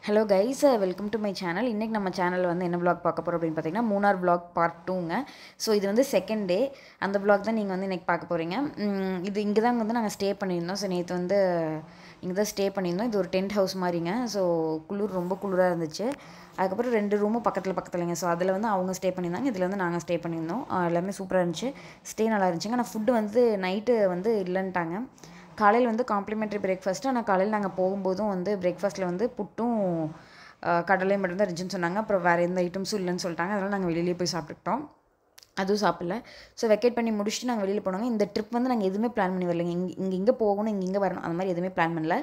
Hello guys, welcome to my channel. இன்றைக்கி நம்ம சேனலில் வந்து என்ன vlog பார்க்க போகிறோம் அப்படின்னு பார்த்தீங்கன்னா, மூணார் vlog பார்ட் 2ங்க. ஸோ இது வந்து செகண்ட் டே. அந்த vlog தான் நீங்கள் வந்து இன்றைக்கி பார்க்க போகிறீங்க. இது இங்கே தான் வந்து நாங்கள் ஸ்டே பண்ணியிருந்தோம். ஸோ நேற்று வந்து இங்கே தான் ஸ்டே பண்ணியிருந்தோம். இது ஒரு டென்ட் ஹவுஸ் மாதிரிங்க. ஸோ ரொம்ப குளிராக இருந்துச்சு. அதுக்கப்புறம் 2 ரூமும் பக்கத்துலங்க. ஸோ அதில் வந்து அவங்க ஸ்டே பண்ணியிருந்தாங்க, இதில் வந்து நாங்கள் ஸ்டே பண்ணியிருந்தோம். எல்லாமே சூப்பராக இருந்துச்சு, ஸ்டே நல்லா இருந்துச்சுங்க. ஆனால் ஃபுட்டு வந்து நைட்டு வந்து இல்லைன்ட்டாங்க. காலையில் வந்து காம்ப்ளிமெண்ட்ரி பிரேக்ஃபாஸ்ட்டு. ஆனால் காலையில் நாங்கள் போகும்போதும் வந்து பிரேக்ஃபாஸ்ட்டில் வந்து புட்டும் கடலையும் மட்டும் தான் இருந்துச்சுன்னு சொன்னாங்க. அப்புறம் வேறு எந்த ஐட்டம்ஸும் இல்லைன்னு சொல்லிட்டாங்க. அதனால் நாங்கள் வெளியிலேயே போய் சாப்பிட்டுக்கிட்டோம். அதுவும் சாப்பிடல. ஸோ வெக்கேட் பண்ணி முடிச்சுட்டு நாங்கள் வெளியில் போனோங்க. இந்த ட்ரிப் வந்து நாங்கள் எதுவுமே பிளான் பண்ணி வரலைங்க. இங்கே போகணும், இங்கே வரணும், அந்த மாதிரி எதுவுமே பிளான் பண்ணல.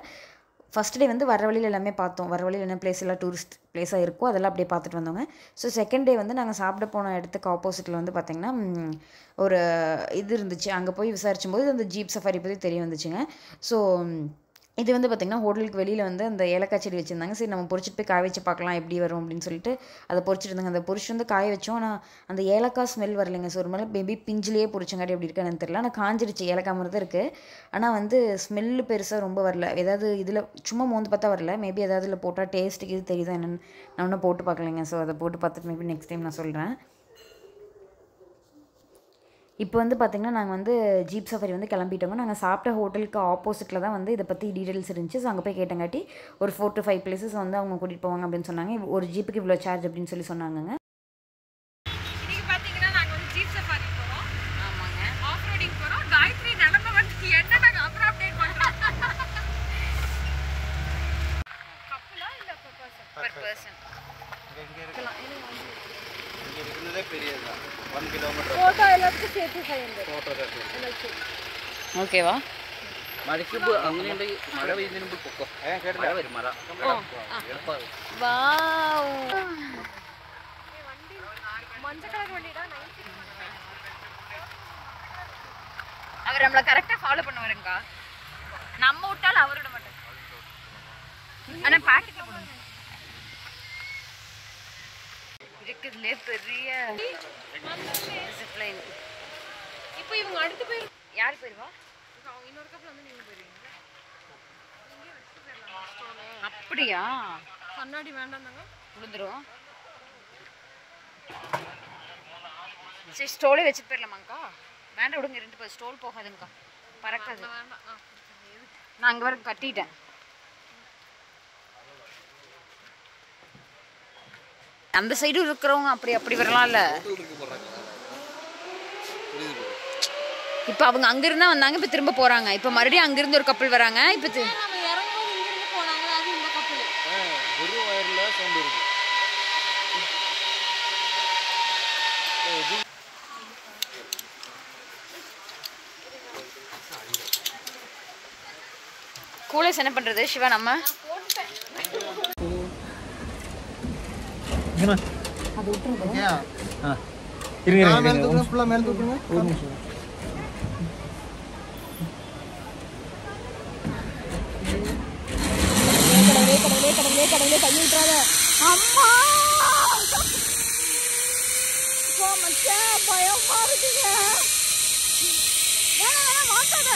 ஃபஸ்ட் டே வந்து வர வழியில் எல்லாமே பார்த்தோம். வர வழியில் என்ன பிளேஸ் எல்லாம் டூரிஸ்ட் பிளேஸாக இருக்கோ அதெல்லாம் அப்படியே பார்த்துட்டு வந்தோங்க. ஸோ செகண்ட் டே வந்து நாங்கள் சாப்பிட போன இடத்துக்கு ஆப்போசிட்டில் வந்து பார்த்திங்கன்னா ஒரு இது இருந்துச்சு. அங்கே போய் விசாரிச்சும் போது அந்த ஜீப் சஃபாரி பற்றி தெரிய வந்துச்சுங்க. ஸோ இது வந்து பார்த்திங்கன்னா ஹோட்டலுக்கு வெளியில் வந்து அந்த ஏலக்காய் செடி வச்சுருந்தாங்க. சரி நம்ம பொறிச்சிட்டு போய் காய வச்சு பார்க்கலாம் எப்படி வரும் அப்படின்னு சொல்லிட்டு அதை பொறிச்சிட்டு இருந்தாங்க. அதை பொறிச்சிட்டு வந்து காய வச்சோம். ஆனால் அந்த ஏலக்காய் ஸ்மெல் வரலைங்க. ஸோ ஒரு மாதிரி பேபி பிஞ்சிலேயே பொறிச்சங்காட்டி எப்படி இருக்குன்னு தெரியல. ஆனால் காஞ்சிருச்சு, ஏலக்காய் மாதிரி தான் இருக்குது. ஆனால் வந்து ஸ்மெல்லு பெருசாக ரொம்ப வரல. ஏதாவது இதில் சும்மா மோந்து பார்த்தா வரல. மேபி ஏதாவது இதில் போட்டால் டேஸ்ட்டுக்கு இது தெரியுதா என்னென்னு நான் ஒன்றும் போட்டு பார்க்கலைங்க. ஸோ அதை போட்டு பார்த்துட்டு மேபி நெக்ஸ்ட் டைம் நான் சொல்கிறேன். இப்போ வந்து பார்த்திங்கன்னா நாங்கள் வந்து ஜீப் சஃபாரி வந்து கிளம்பிட்டோங்க. நாங்கள் சாப்பிட்ட ஹோட்டலுக்கு ஆப்போசிட்டில் தான் வந்து இதை பற்றி டீட்டெயில்ஸ் இருந்துச்சு. ஸோ அங்கே போய் கேட்டங்காட்டி ஒரு 4 to 5 பிளேசஸ் வந்து அவங்க கூட்டிகிட்டு போவாங்க அப்படின்னு சொன்னாங்க. ஒரு ஜீப்புக்கு இவ்வளோ சார்ஜ் அப்படின்னு சொன்னாங்கங்க. இன்னைக்கு பார்த்தீங்கன்னா நாங்கள் வந்து ஜீப் சஃபாரி போகிறோம். ஆமாங்க, ஆஃப் ரோடிங் போகிறோம். காயத்ரி நிலமை வந்து என்ன நாங்கள் அப்புறம் அப்டேட் பண்ணுறோம். கப்பலா இல்லை பர் பர்சன்? ஃபோட்டோ எல்லாத்துக்கும் சேர்த்து 500. ஓகேவா? മഴയ്ക്ക് അങ്ങനെയുണ്ട്. മഴ പെയ്യുന്നതിന് മുമ്പ് പൊക്കോ. മഴ വരും, മഴ എളുപ്പമാകും. மஞ்சள் கலர் வண்டிடா. அவர் நம்மளை கரெக்டாக ஃபாலோ பண்ணுவாருங்கக்கா. நம்ம விட்டாலும் அவர் விட மாட்டார். ஆனால் பாக்கெட்டில் போடுங்க. இருக்கிறதுலே பெரிய ஜிப்லைன். இப்போ இவங்க அடுத்து போய் யார் போயிடுவா? இன்னொரு கப்பல் வந்து நீங்கள் போயிருவீங்க. அப்படியா? கண்ணாடி வேண்டாம் தாங்க, விழுந்துரும். சரி, ஸ்டோலே வச்சுட்டு போயிடலாமாங்க்கா? வேண்டாம் விடுங்க, 2 ஸ்டோல் போகாதுங்கக்கா, பறக்காது. வேண்டாம். நான் அங்கே வர கட்டிட்டேன். அந்த சைடும் இருக்கிறவங்க அப்படி வரலாம்ல. இப்போ அவங்க அங்கிருந்தா வந்தாங்க, இப்போ திரும்ப போறாங்க. இப்போ மறுபடியும் அங்கிருந்து ஒரு கப்பல் வராங்க. இப்போ நம்ம இறங்கும்போது இங்கிருந்து போனாங்க, அது இந்த கப்பல். ஒரு வயர்ல சவுண்ட் இருக்கு. கூலர்ஸ் என்ன பண்றது சிவா? நம்ம அது விட்டுருங்க. இருங்க ஃபுல்லா மேல தூக்குங்க. ஒரு நிமிஷம். கடவுளே தண்ணி விட்டுறாத. அம்மா மச்சான், பயமா இருக்குங்க. மாட்டாத.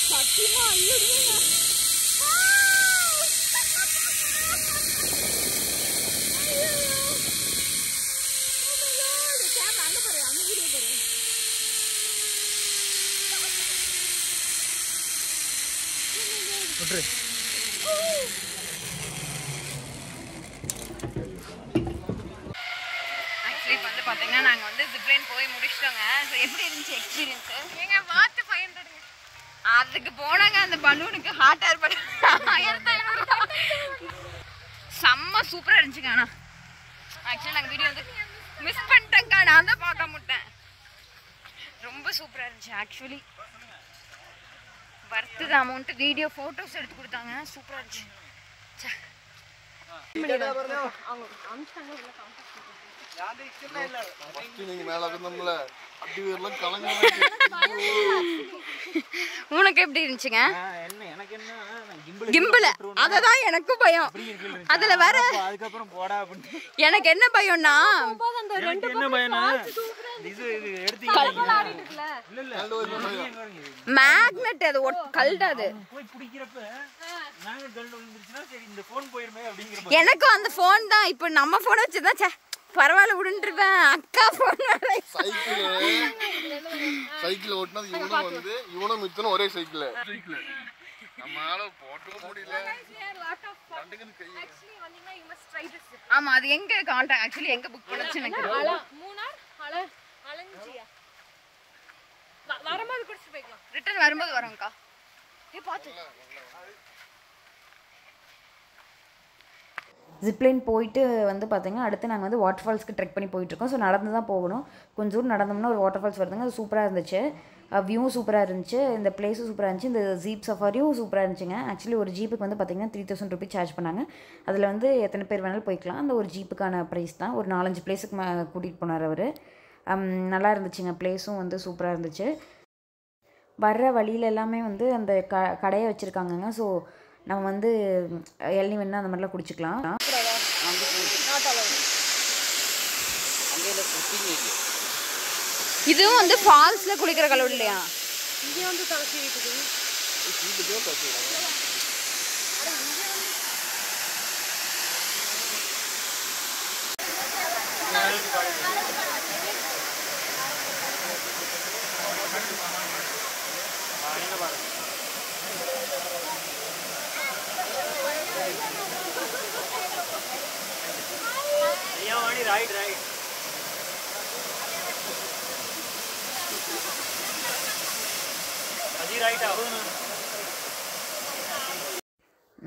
சத்தியமா ஐயோடுங்க. ஆக்சுவலி இப்போ வந்து பார்த்தீங்கன்னா நாங்கள் வந்து ஜிப்லைன் போய் முடிச்சிட்டோங்க. ஸோ எப்படி இருந்துச்சு எக்ஸ்பீரியன்ஸு? எங்க வாத்து 500. அதுக்கு போனாங்க அந்த பலூனுக்கு ஹாட் ஏர் பலூன் 1500. செம்ம சூப்பராக இருந்துச்சுங்க. ஆனால் ஆக்சுவலி நாங்கள் வீடியோ வந்து மிஸ் பண்ணிட்டேங்க்கா, நான் தான் பார்க்க மாட்டேன். ரொம்ப சூப்பராக இருந்துச்சு. Actually worth amount. Video photos எடுத்து கொடுத்தாங்க, சூப்பராக இருந்துச்சு. நீங்க மேல நம்மள உனக்கு எப்படி இருந்துச்சுங்க? என்ன எனக்கு என்ன கிம்பிள் அததான் எனக்கும் பயம். அதுல வேற அதுக்கப்புறம் போடா அப்படின்னு எனக்கு என்ன பயம்னா என்ன பயனா இது எடுத்தீங்க மேக்னெட் அது கல்டாது. போய் பிடிக்கிறப்ப மேக்னெட் கல்ட் வந்துருச்சுன்னா சரி இந்த ஃபோன் போயிருமே அப்படிங்கிற எனக்கும் அந்த ஃபோன் தான். இப்போ நம்ம ஃபோன் வச்சுதான் பரவாயில்ல விடுன்றிருப்பேன். அக்கா ஃபோன் சைக்கிள் ஓட்டினது இவனும் வந்து இவனும் மித்தனும் ஒரே சைக்கிள் நம்மளால போட்டோ முடியல. ஆமா அது எங்க கான்டாக்ட் ஆக்சுவலி எங்க புக் பண்ணச்சு எனக்கு வரும்போது குடிச்சு போய்க்கலாம். ரிட்டர்ன் வரும்போது வரோம்க்கா. பாத்து ஜிப்லைன் போயிட்டு வந்து பார்த்திங்கன்னா அடுத்து நாங்கள் வந்து வாட்டர் ஃபால்ஸ்க்கு ட்ரெக் பண்ணி போயிட்டுருக்கோம். ஸோ நடந்து தான் போகணும். கொஞ்சம் தூரம் நடந்தோம்னா ஒரு வாட்டர் ஃபால்ஸ் வருதுங்க. அது சூப்பராக இருந்துச்சு. வியூவும் சூப்பராக இருந்துச்சு. இந்த பிளேஸும் சூப்பராக இருந்துச்சு. இந்த ஜீப் சஃபாரியும் சூப்பராக இருந்துச்சுங்க. ஆக்சுவலி ஒரு ஜீப்புக்கு வந்து பார்த்திங்கன்னா 3000 ருபீஸ் சார்ஜ் பண்ணாங்க. அதில் வந்து எத்தனை பேர் வேணாலும் போய்க்கலாம். அந்த ஒரு ஜீப்புக்கான ப்ரைஸ் தான். ஒரு 4-5 பிளேஸுக்கு கூட்டிகிட்டு போனார் அவர். நல்லா இருந்துச்சுங்க. பிளேஸும் வந்து சூப்பராக இருந்துச்சு. வர்ற வழியில் எல்லாமே வந்து அந்த கடையை வச்சுருக்காங்கங்க. ஸோ நம்ம வந்து இளநீ வேணுன்னா அந்த மாதிரிலாம் குடிச்சிக்கலாம். இதுவும் வந்து ஃபால்ஸ்ல குளிக்கிற கலவு இல்லையா? இங்கே வந்து தலசீவிட்டு राइट राइट अजी राइट आओ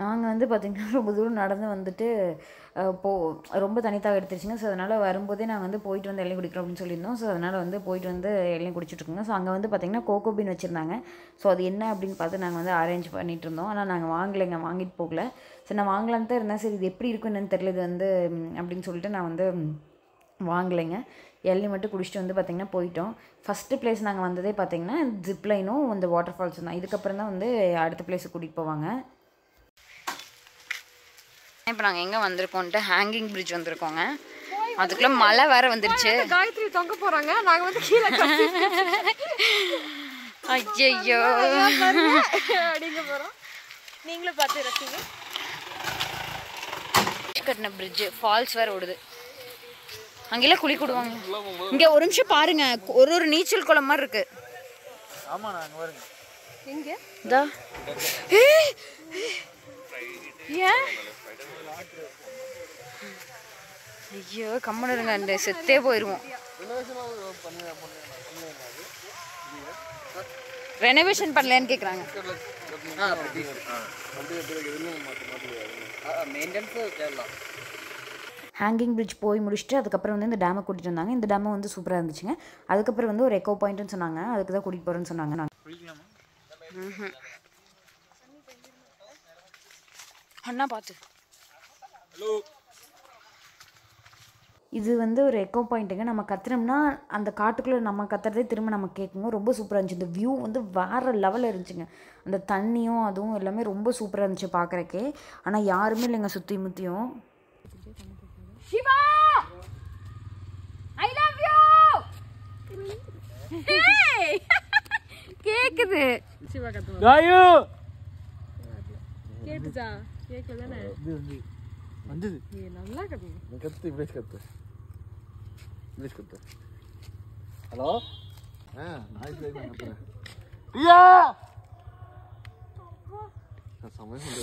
நாங்கள் வந்து பார்த்திங்கன்னா ரொம்ப தூரம் நடந்து வந்துட்டு ரொம்ப தனித்தாக எடுத்துருச்சுங்க. ஸோ அதனால் வரும்போதே நாங்கள் வந்து போயிட்டு வந்து இளநீ குடிக்கிறோம் அப்படின்னு சொல்லியிருந்தோம். ஸோ அதனால் வந்து போயிட்டு வந்து இளநீ குடிச்சிட்ருக்கோங்க. ஸோ அங்கே வந்து பார்த்திங்கன்னா கோகோ பீன் வச்சுருந்தாங்க. ஸோ அது என்ன அப்படின்னு பார்த்து நாங்கள் வந்து அரேஞ்ச் பண்ணிகிட்டு இருந்தோம். ஆனால் நாங்கள் வாங்கலைங்க, வாங்கிட்டு போகல. சரி நான் வாங்கலான்னு தான் இருந்தேன். சரி இது எப்படி இருக்கும் என்னன்னு தெரியல இது வந்து அப்படின்னு சொல்லிட்டு நான் வந்து வாங்கலைங்க. இளநீ மட்டும் குடிச்சிட்டு வந்து பார்த்திங்கன்னா போயிட்டோம். ஃபஸ்ட்டு பிளேஸ் நாங்கள் வந்ததே பார்த்திங்கன்னா ஜிப்லைனும் இந்த வாட்டர் ஃபால்ஸும் தான். இதுக்கப்புறம் தான் வந்து அடுத்த பிளேஸுக்கு கூட்டிகிட்டு போவாங்க. இப்போ நாங்கள் எங்கே வந்திருக்கோன்ட்டு ஹேங்கிங் பிரிட்ஜ் வந்திருக்கோங்க. அதுக்குள்ளே மழை வேற வந்துருச்சு. காயத்ரி தொங்க போறாங்க. நாங்க வந்து கீழே ஐயோ அடிங்க போறோம். நீங்களும் பார்த்து ரசிங்க. கட்டின பிரிட்ஜ் ஃபால்ஸ் வேற ஓடுது. அங்கெல்லாம் குளிக்கிடுவாங்க. இங்கே ஒரு நிமிஷம் பாருங்க, ஒரு நீச்சல் குளம் மாதிரி இருக்கு. ஆமா நாங்க வருங்க எங்க இதா ஏன் ஐயோ கம்மன் இருங்க, அந்த செத்தே போயிடுவோம். ரெனோவேஷன் பண்ணலன்னு கேட்குறாங்க. ஹேங்கிங் பிரிட்ஜ் போய் முடிச்சுட்டு அதுக்கப்புறம் வந்து இந்த டேமை கூட்டிகிட்டு வந்தாங்க. இந்த டேமை வந்து சூப்பராக இருந்துச்சுங்க. அதுக்கப்புறம் வந்து ஒரு எக்கோ பாயிண்ட்னு சொன்னாங்க. அதுக்கு தான் கூட்டிகிட்டு போகிறேன்னு சொன்னாங்க. நாங்கள் அண்ணா பார்த்து இது வந்து ஒரு எக்கோ பாயிண்ட்டுங்க. நம்ம கத்துனோம்னா அந்த காட்டுக்குள்ளே நம்ம கத்துறதே திரும்ப நம்ம கேட்குங்க. ரொம்ப சூப்பராக இருந்துச்சு. இந்த வியூ வந்து வேறு லெவலில் இருந்துச்சுங்க. அந்த தண்ணியும் அதுவும் எல்லாமே ரொம்ப சூப்பராக இருந்துச்சு பார்க்குறக்கே. ஆனால் யாருமே இல்லைங்க சுற்றி முற்றியும். சிவா ஐ லவ் யூ கேக்குது. சிவா கத்து गायू கேட்டுச்சா? கேட்கல தானே? வந்தது நல்லா கத்து. கத்து இங்கிலீஷ் கத்து இங்கிலீஷ் கத்து. ஹலோ நாய் சைடு நான் கத்துறேன். பிரியா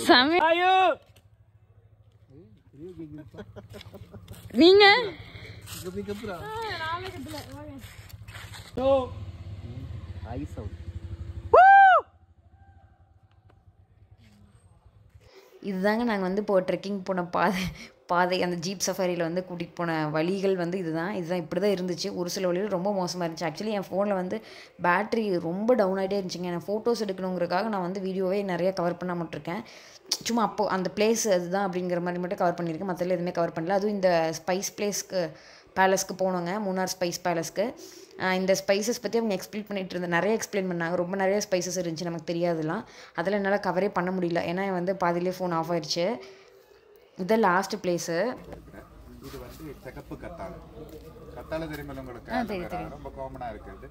சாமி गायू நீங்க நீ கத்துறா तो आई साउंड இதுதாங்க நாங்கள் வந்து இப்போ ட்ரெக்கிங் போன பாதை அந்த ஜீப் சஃபாரியில் வந்து கூட்டிகிட்டு போன வழிகள் வந்து இதுதான் இப்படி தான் இருந்துச்சு. ஒரு சில வழிகள் ரொம்ப மோசமாக இருந்துச்சு. ஆக்சுவலி என் ஃபோனில் வந்து பேட்ரி ரொம்ப டவுன் ஆகிட்டே இருந்துச்சுங்க. நான் ஃபோட்டோஸ் எடுக்கணுங்கிறதுக்காக நான் வந்து வீடியோவே நிறைய கவர் பண்ண மாட்டிருக்கேன். சும்மா அப்போது அந்த பிளேஸ் அதுதான் அப்படிங்கிற மாதிரி மட்டும் கவர் பண்ணியிருக்கேன். மற்றெல்லாம் எதுவுமே கவர் பண்ணல. அதுவும் இந்த ஸ்பைஸ் பிளேஸ்க்கு பேலஸ்க்கு போனோங்க, மூணார் ஸ்பைஸ் பேலஸ்க்கு. இந்த ஸ்பைசஸ் பற்றி அவங்க எக்ஸ்பிளைன் பண்ணிகிட்டு இருந்தேன், நிறைய எக்ஸ்பிளைன் பண்ணாங்க. ரொம்ப நிறைய ஸ்பைசஸ் இருந்துச்சு, நமக்கு தெரியாதுலாம். அதில் என்னால் கவரே பண்ண முடியல, ஏன்னா வந்து பாதியிலே ஃபோன் ஆஃப் ஆயிடுச்சு. இதுதான் லாஸ்ட் பிளேஸு. இது வந்து சிகப்பு கத்தாழை தெரியுமில்ல உங்களுக்கு, ரொம்ப காமனாக இருக்குது.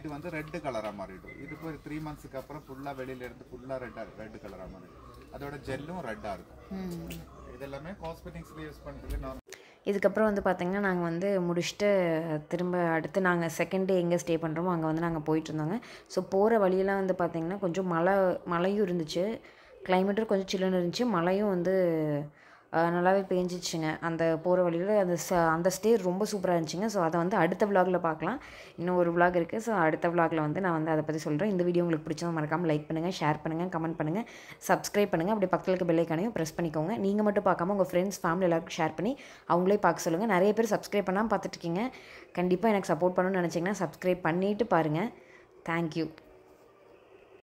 இது வந்து ரெட் கலராக மாறிடும். இது இப்போ 3 monthsக்கு அப்புறம் ஃபுல்லாக வெளியிலேருந்து ஃபுல்லாக ரெட் கலராக மாறிடும். அதோட ஜெல்லும் ரெட்டாக இருக்கும். இதெல்லாமே காஸ்மெட்டிக்ஸில் யூஸ் பண்ணுறது. இதுக்கப்புறம் வந்து பார்த்திங்கன்னா நாங்கள் வந்து முடிச்சுட்டு திரும்ப அடுத்து நாங்கள் செகண்ட் டே எங்கே ஸ்டே பண்ணுறோமோ அங்கே வந்து நாங்கள் போயிட்டுருந்தோங்க. ஸோ போகிற வழியெல்லாம் வந்து பார்த்திங்கன்னா கொஞ்சம் மழையும் இருந்துச்சு, கிளைமேட்டும் கொஞ்சம் சில்லுன்னு இருந்துச்சு, மழையும் வந்து நல்லாவே பேஞ்சிச்சுங்க அந்த போகிற வழியில். அந்த ஸ்டே ரொம்ப சூப்பராக இருந்துச்சுங்க. ஸோ அதை வந்து அடுத்த விலாகில் பார்க்கலாம். இன்னும் ஒரு விலாக் இருக்குது. ஸோ அடுத்த விலாகில் வந்து நான் வந்து அதை பற்றி சொல்கிறேன். இந்த வீடியோ உங்களுக்கு பிடிச்சவங்க மறக்காமல் லைக் பண்ணுங்கள், ஷேர் பண்ணுங்கள், கமெண்ட் பண்ணுங்கள், சப்ஸ்கிரைப் பண்ணுங்கள். அப்படியே பக்கத்தில் இருக்க பெல் ஐக்கானையும் ப்ரெஸ் பண்ணிக்கோங்க. நீங்கள் மட்டும் பார்க்காம உங்கள் ஃப்ரெண்ட்ஸ் ஃபேமிலி எல்லாருக்கும் ஷேர் பண்ணி அவங்களே பார்க்க சொல்லுங்கள். நிறைய பேர் சப்ஸ்கிரைப் பண்ணாமல் பார்த்துட்ருக்கீங்க. கண்டிப்பாக எனக்கு சப்போர்ட் பண்ணணும்னு நினச்சிங்கன்னா சப்ஸ்கிரைப் பண்ணிவிட்டு பாருங்கள். தேங்க்யூ.